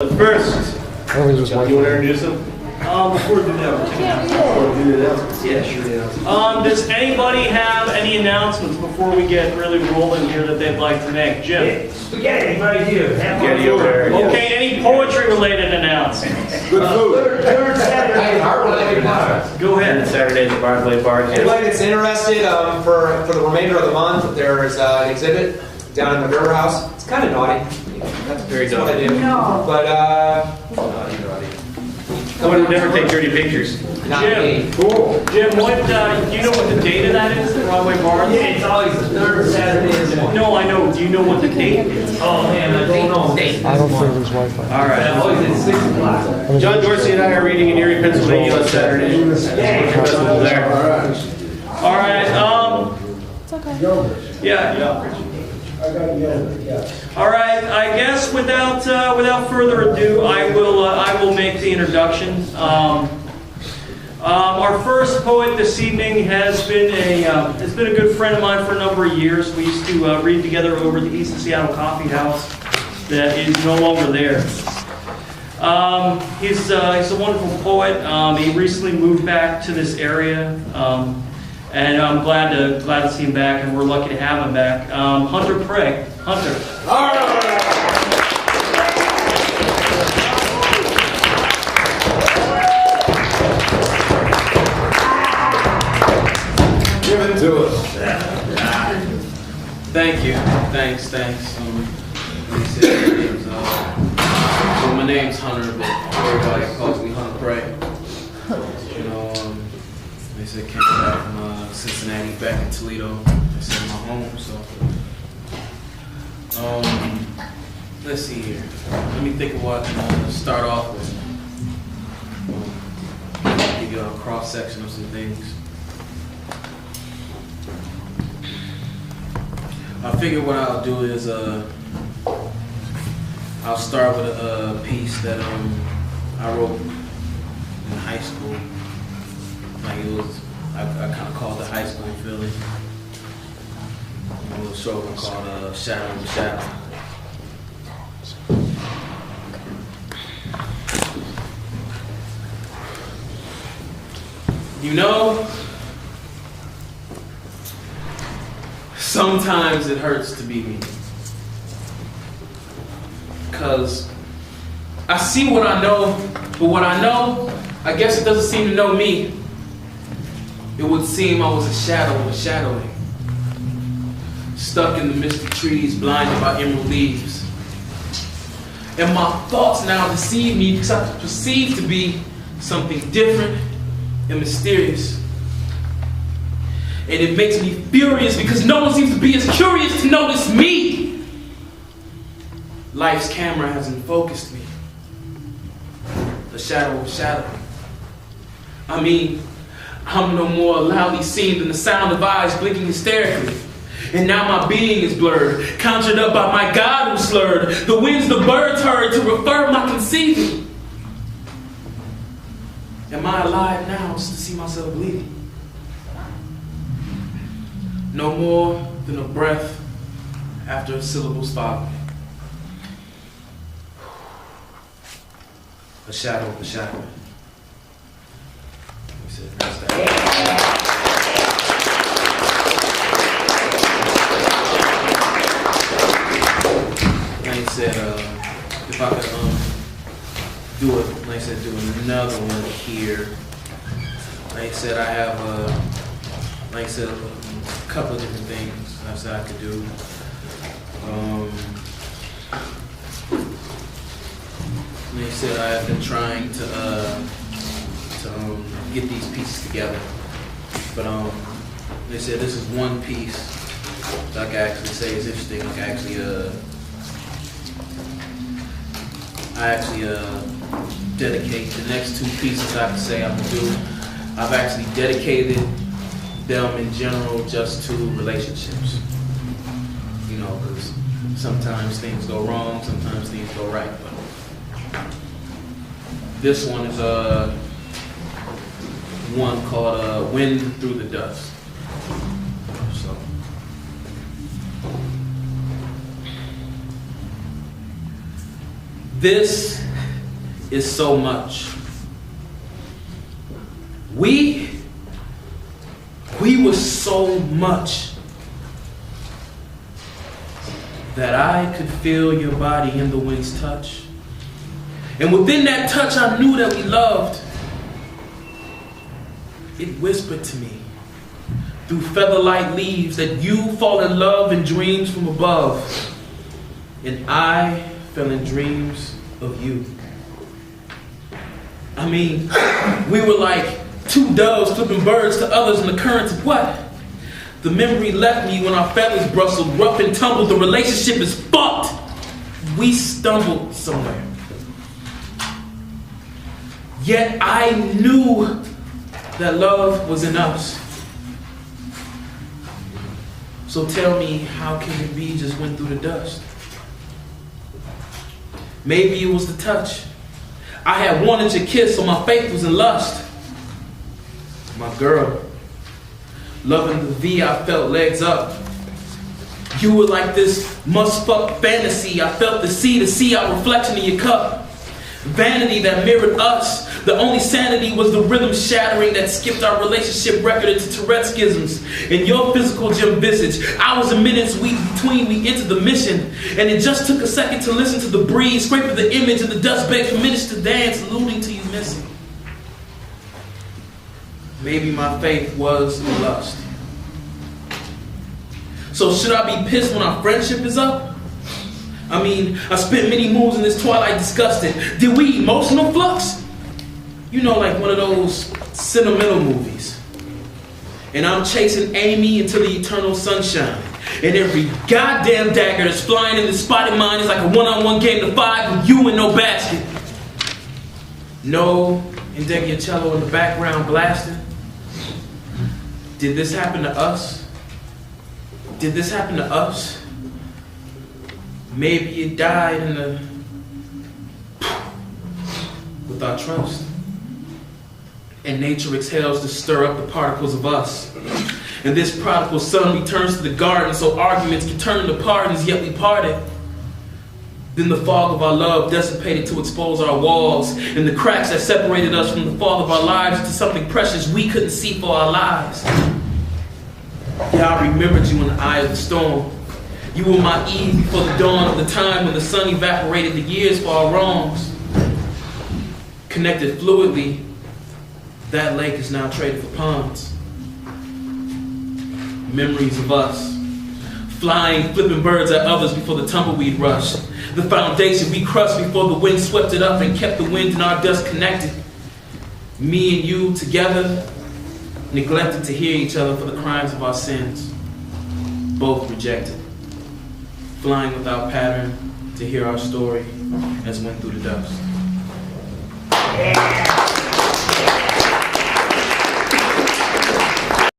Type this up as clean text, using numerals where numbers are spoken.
First, I don't think there's you want to introduce him? Before we do that, yeah, sure. Does anybody have any announcements before we get really rolling here that they'd like to make? Jim? Spaghetti right here. Spaghetti over there. Okay, any poetry-related announcements? Good food. Third Saturday. Go ahead. Saturday at the Barclay Bar. Anybody that's interested for the remainder of the month, there's an exhibit down in the River House. It's kind of naughty. That's Very what I naughty. do. No. But I would never take dirty pictures. not Jim. me. Cool. Jim, what, do you know what the date of that is, the Broadway Bar? Yeah, it's always the third Saturday of the month. No, I know. Do you know what the date is? Oh man, I don't know. I don't think there's Wi-Fi. All right. Always at 6 o'clock. John Dorsey and I are reading in Erie, Pennsylvania on Saturday. Festival there. All right. It's okay. Yeah. I got yogurt, yeah. All right. I guess without further ado, I will make the introduction. Our first poet this evening has been a good friend of mine for a number of years. We used to read together over the East Seattle Coffee House that is no longer there. He's a wonderful poet. He recently moved back to this area. And I'm glad to see him back, and we're lucky to have him back. Hunter Prey. Hunter. All right. Give it to us. Thank you. Thanks. My name's Hunter, but everybody calls me Hunter Prey. You know, they said came back from Cincinnati, back in Toledo. I said my home, so. Let's see here. Let me think of what I want to start off with. Give you a cross section of some things. I figure what I'll do is I'll start with a piece that I wrote in high school. Like it was, I kind of called it high school feeling. A little short one called Shadow in the Shadow. You know, sometimes it hurts to be me. Because I see what I know, but what I know, I guess it doesn't seem to know me. It would seem I was a shadow of a shadowing. Stuck in the misty trees, blinded by emerald leaves. And my thoughts now deceive me because I perceive to be something different and mysterious. And it makes me furious because no one seems to be as curious to notice me. Life's camera hasn't focused me. The shadow of a shadow. I mean, I'm no more loudly seen than the sound of eyes blinking hysterically. And now my being is blurred, conjured up by my God who slurred. The winds, the birds heard to refer my conceiving. Am I alive now just to see myself bleeding? No more than a breath after a syllable's following. A shadow of a shadow. He said, that's that. Like I said, if I could do it, like I said, do another one here. Like I said, I have, like I said, a couple of different things I said I could do. Like I said, I have been trying to get these pieces together. But they said this is one piece that I can actually say is interesting. I actually dedicate the next two pieces I can say I'm gonna do. I've actually dedicated them in general just to relationships. You know, because sometimes things go wrong, sometimes things go right. But this one is one called Wind Through the Dust. So. This is so much. We were so much that I could feel your body in the wind's touch. And within that touch, I knew that we loved. It whispered to me through feather-light leaves that you fall in love in dreams from above. And I fell in dreams of you. I mean, we were like two doves flipping birds to others in the currents of what? The memory left me when our feathers bristled, rough and tumbled. The relationship is fucked. We stumbled somewhere. Yet I knew that love was in us. So tell me, how can it be just went through the dust? Maybe it was the touch. I had wanted your kiss, so my faith was in lust. My girl, loving the V, I felt legs up. You were like this must-fuck fantasy. I felt the see our reflection in your cup. Vanity that mirrored us. The only sanity was the rhythm shattering that skipped our relationship record into Tourette schisms. In your physical gym visits, hours and minutes between we entered the mission. And it just took a second to listen to the breeze, scraping the image of the dust bag for minutes to dance, alluding to you missing. Maybe my faith was in lust. So should I be pissed when our friendship is up? I mean, I spent many moons in this twilight disgusted. Did we emotional flux? You know, like one of those sentimental movies. And I'm chasing Amy into the eternal sunshine. And every goddamn dagger that's flying in the spotted mind is like a one-on-one game to 5 with you and no basket. No Indegiacello in the background blasting. Did this happen to us? Did this happen to us? Maybe it died in the with our trust. And nature exhales to stir up the particles of us. And this prodigal son returns to the garden so arguments can turn to pardons, yet we parted. Then the fog of our love dissipated to expose our walls, and the cracks that separated us from the fall of our lives into something precious we couldn't see for our lives. Yeah, I remembered you in the eye of the storm. You were my Eve before the dawn of the time when the sun evaporated the years for our wrongs. Connected fluidly, that lake is now traded for ponds. Memories of us, flying, flipping birds at others before the tumbleweed rush. The foundation we crushed before the wind swept it up and kept the wind and our dust connected. Me and you together, neglected to hear each other for the crimes of our sins. Both rejected. Flying without pattern to hear our story as went through the dust.